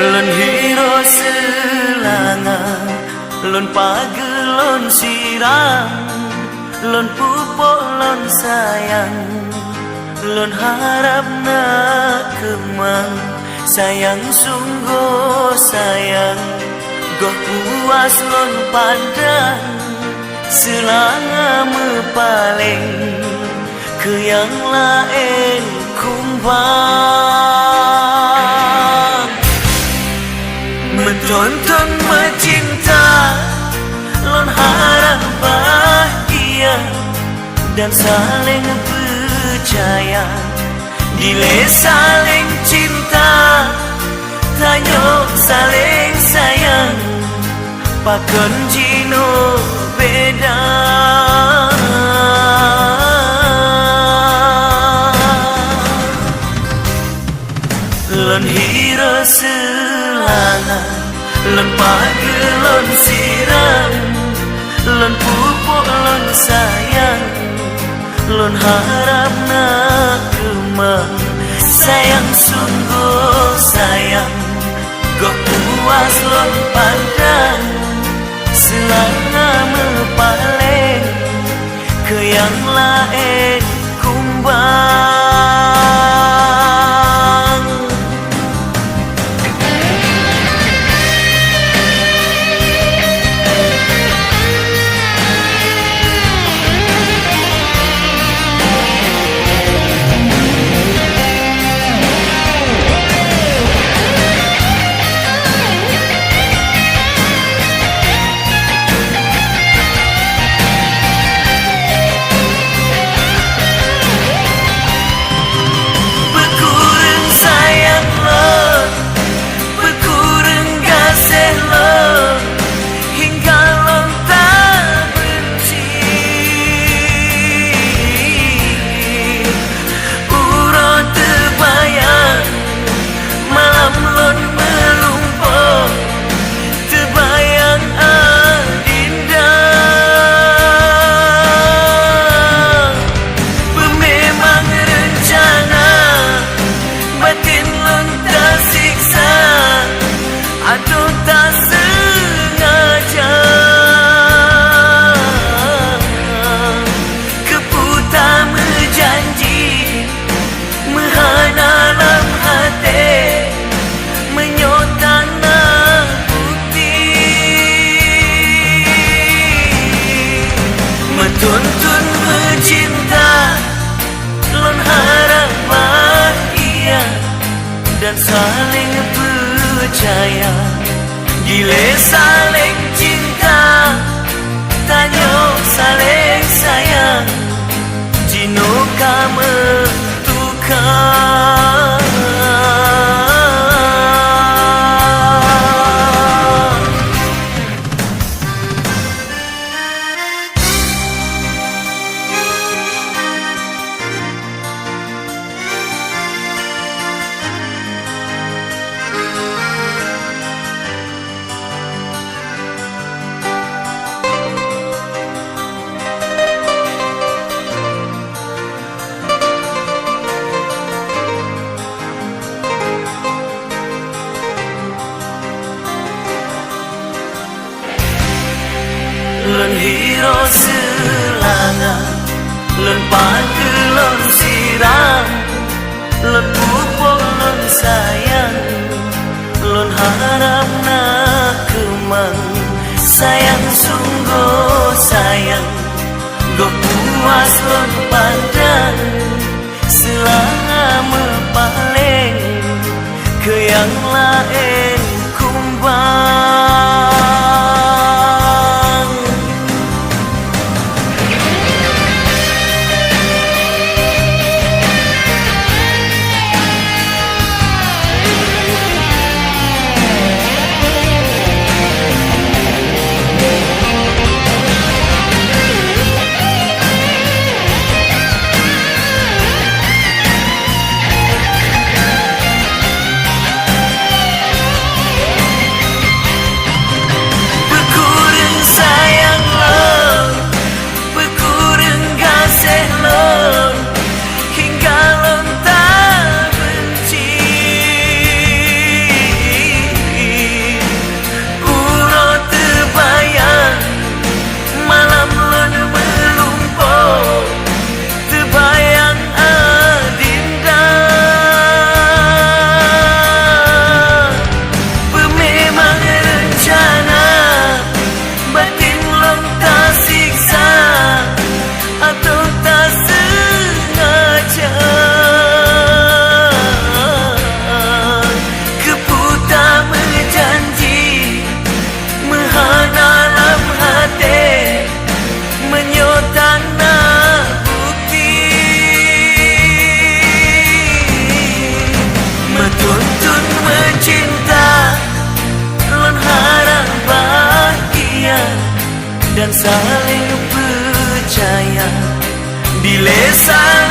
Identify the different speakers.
Speaker 1: Lon hiro selangan, lon pagelon siram, lon pupuk lon sayang, lon harap nak kemang. Sayang sungguh sayang, goh puas lon pandang, selanga mepaling ke yang lain kumbang. Menonton mencinta, lon harap bahagia dan saling percaya. Dile saling cinta, tanyok saling sayang, pakon jino beda. Lon hiro selangan, lon pagelon siram, lon pupuk lon sayang, lon harap nak kemang. Sayang sungguh sayang, goh puas lon pandang, selanga mepaling ke yang lain kumbang. Tuntun mencinta, lon harap bahagia dan saling percaya. Dile saling cinta, tanyok saling sayang, jino kamu tukar. Lon hiro selangan, lon pagelon siram, lon pupuk lon sayang, lon harap nak kemang. Sayang sungguh sayang, goh puas lon pandang, selanga mepaling ke yang lain kumbang. dan saling percaya. Bila saling